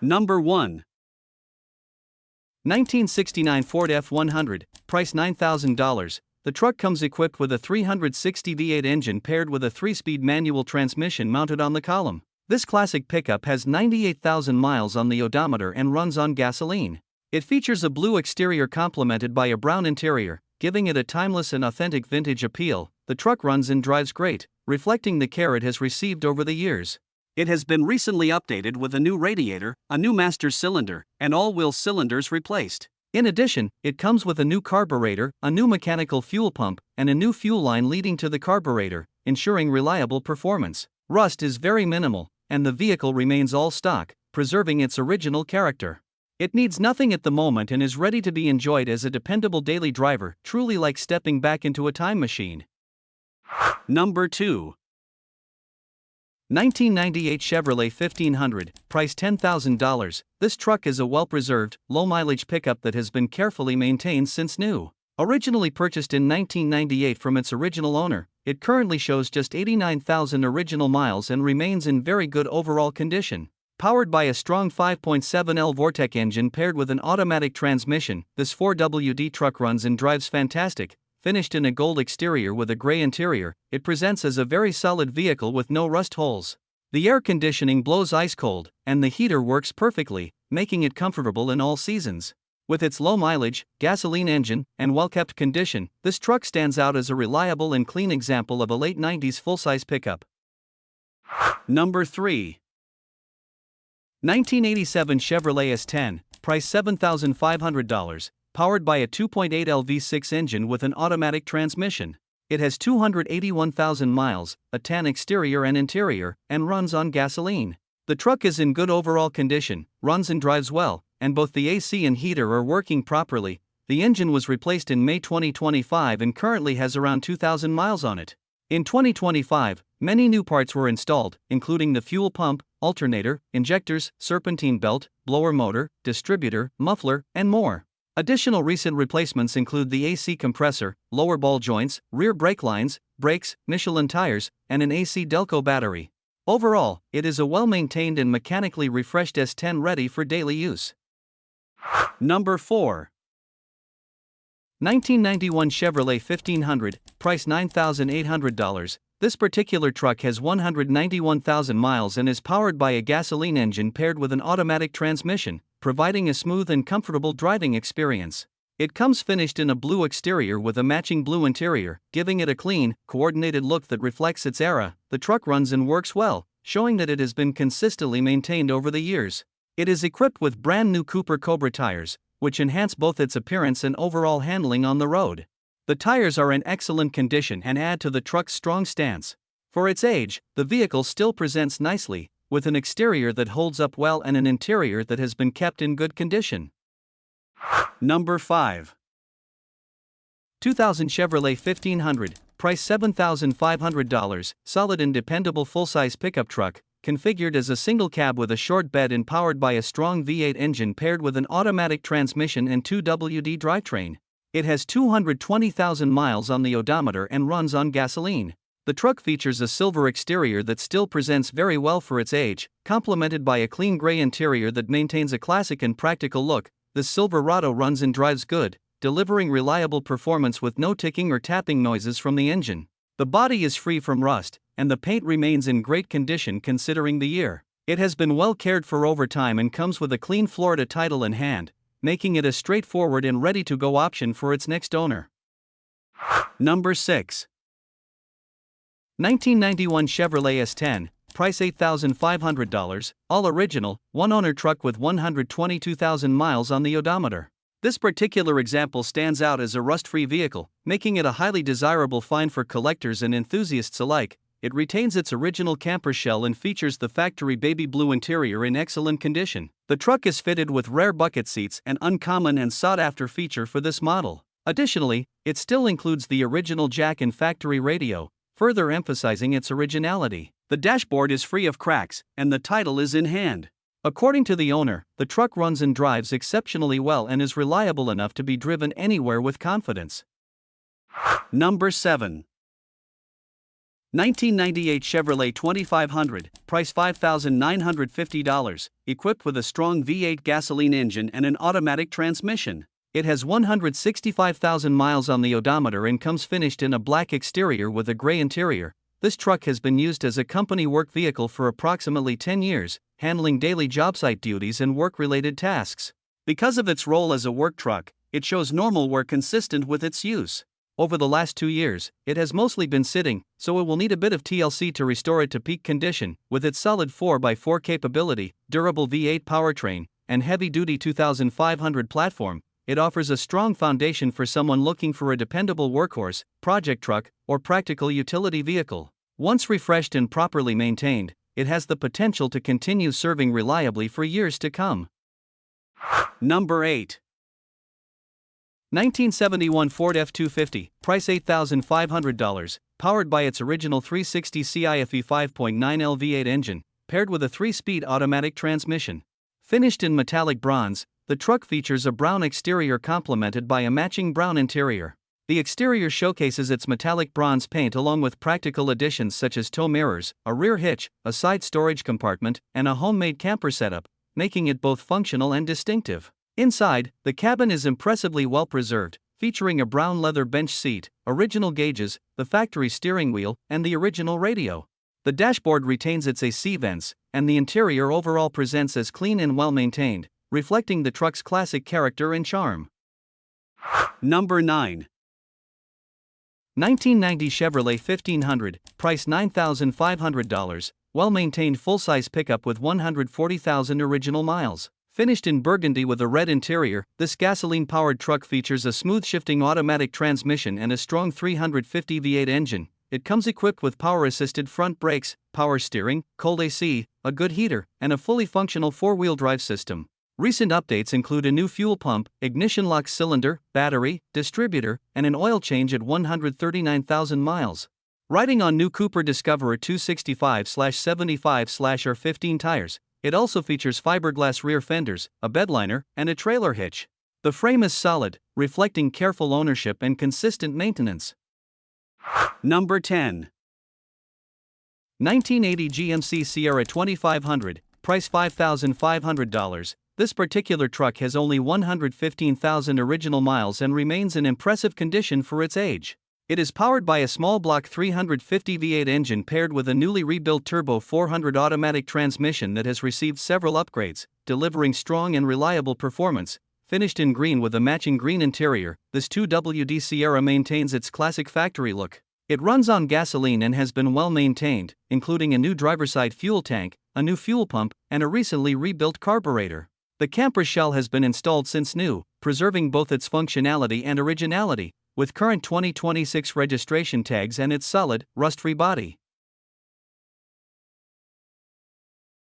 Number 1. 1969 Ford F100, price $9,000. The truck comes equipped with a 360 V8 engine paired with a 3-speed manual transmission mounted on the column. This classic pickup has 98,000 miles on the odometer and runs on gasoline. It features a blue exterior complemented by a brown interior, giving it a timeless and authentic vintage appeal. The truck runs and drives great, reflecting the care it has received over the years. It has been recently updated with a new radiator, a new master cylinder, and all-wheel cylinders replaced. In addition, it comes with a new carburetor, a new mechanical fuel pump, and a new fuel line leading to the carburetor, ensuring reliable performance. Rust is very minimal, and the vehicle remains all stock, preserving its original character. It needs nothing at the moment and is ready to be enjoyed as a dependable daily driver, truly like stepping back into a time machine. Number 2. 1998 Chevrolet 1500, price $10,000. This truck is a well-preserved, low-mileage pickup that has been carefully maintained since new. Originally purchased in 1998 from its original owner, it currently shows just 89,000 original miles and remains in very good overall condition. Powered by a strong 5.7L Vortec engine paired with an automatic transmission, this 4WD truck runs and drives fantastic. Finished in a gold exterior with a gray interior, it presents as a very solid vehicle with no rust holes. The air conditioning blows ice cold, and the heater works perfectly, making it comfortable in all seasons. With its low mileage, gasoline engine, and well-kept condition, this truck stands out as a reliable and clean example of a late 90s full-size pickup. Number 3. 1987 Chevrolet S10, price $7,500. Powered by a 2.8L V6 engine with an automatic transmission. It has 281,000 miles, a tan exterior and interior, and runs on gasoline. The truck is in good overall condition, runs and drives well, and both the AC and heater are working properly. The engine was replaced in May 2025 and currently has around 2,000 miles on it. In 2025, many new parts were installed, including the fuel pump, alternator, injectors, serpentine belt, blower motor, distributor, muffler, and more. Additional recent replacements include the AC compressor, lower ball joints, rear brake lines, brakes, Michelin tires, and an AC Delco battery. Overall, it is a well-maintained and mechanically refreshed S10 ready for daily use. Number 4. 1991 Chevrolet 1500, price $9,800. This particular truck has 191,000 miles and is powered by a gasoline engine paired with an automatic transmission, providing a smooth and comfortable driving experience. It comes finished in a blue exterior with a matching blue interior, giving it a clean, coordinated look that reflects its era. The truck runs and works well, showing that it has been consistently maintained over the years. It is equipped with brand new Cooper Cobra tires, which enhance both its appearance and overall handling on the road. The tires are in excellent condition and add to the truck's strong stance. For its age, the vehicle still presents nicely, with an exterior that holds up well and an interior that has been kept in good condition. Number 5. 2000 Chevrolet 1500, price $7,500, solid and dependable full-size pickup truck, configured as a single cab with a short bed and powered by a strong V8 engine paired with an automatic transmission and 2WD drivetrain. It has 220,000 miles on the odometer and runs on gasoline. The truck features a silver exterior that still presents very well for its age, complemented by a clean gray interior that maintains a classic and practical look. The Silverado runs and drives good, delivering reliable performance with no ticking or tapping noises from the engine. The body is free from rust, and the paint remains in great condition considering the year. It has been well cared for over time and comes with a clean Florida title in hand, making it a straightforward and ready-to-go option for its next owner. Number 6. 1991 Chevrolet S10, price $8,500, all original, one-owner truck with 122,000 miles on the odometer. This particular example stands out as a rust-free vehicle, making it a highly desirable find for collectors and enthusiasts alike. It retains its original camper shell and features the factory baby blue interior in excellent condition. The truck is fitted with rear bucket seats, an uncommon and sought-after feature for this model. Additionally, it still includes the original jack and factory radio, further emphasizing its originality. The dashboard is free of cracks, and the title is in hand. According to the owner, the truck runs and drives exceptionally well and is reliable enough to be driven anywhere with confidence. Number 7. 1998 Chevrolet 2500, price $5,950, equipped with a strong V8 gasoline engine and an automatic transmission. It has 165,000 miles on the odometer and comes finished in a black exterior with a gray interior. This truck has been used as a company work vehicle for approximately 10 years, handling daily job site duties and work-related tasks. Because of its role as a work truck, it shows normal wear consistent with its use. Over the last 2 years, it has mostly been sitting, so it will need a bit of TLC to restore it to peak condition. With its solid 4x4 capability, durable V8 powertrain, and heavy-duty 2500 platform, it offers a strong foundation for someone looking for a dependable workhorse, project truck, or practical utility vehicle. Once refreshed and properly maintained, it has the potential to continue serving reliably for years to come. Number 8. 1971 Ford F250, price $8,500, powered by its original 360 CIFE 5.9L V8 engine, paired with a 3-speed automatic transmission. Finished in metallic bronze, the truck features a brown exterior complemented by a matching brown interior. The exterior showcases its metallic bronze paint along with practical additions such as tow mirrors, a rear hitch, a side storage compartment, and a homemade camper setup, making it both functional and distinctive. Inside, the cabin is impressively well preserved, featuring a brown leather bench seat, original gauges, the factory steering wheel, and the original radio. The dashboard retains its AC vents, and the interior overall presents as clean and well maintained, reflecting the truck's classic character and charm. Number 9. 1990 Chevrolet 1500, price $9,500, well-maintained full-size pickup with 140,000 original miles. Finished in burgundy with a red interior, this gasoline-powered truck features a smooth-shifting automatic transmission and a strong 350 V8 engine. It comes equipped with power-assisted front brakes, power steering, cold AC, a good heater, and a fully functional four-wheel drive system. Recent updates include a new fuel pump, ignition lock cylinder, battery, distributor, and an oil change at 139,000 miles. Riding on new Cooper Discoverer 265/75/R15 tires, it also features fiberglass rear fenders, a bedliner, and a trailer hitch. The frame is solid, reflecting careful ownership and consistent maintenance. Number 10. 1980 GMC Sierra 2500, price $5,500. This particular truck has only 115,000 original miles and remains in impressive condition for its age. It is powered by a small block 350 V8 engine paired with a newly rebuilt Turbo 400 automatic transmission that has received several upgrades, delivering strong and reliable performance. Finished in green with a matching green interior, this 2WD Sierra maintains its classic factory look. It runs on gasoline and has been well maintained, including a new driver-side fuel tank, a new fuel pump, and a recently rebuilt carburetor. The camper shell has been installed since new, preserving both its functionality and originality, with current 2026 registration tags and its solid, rust-free body.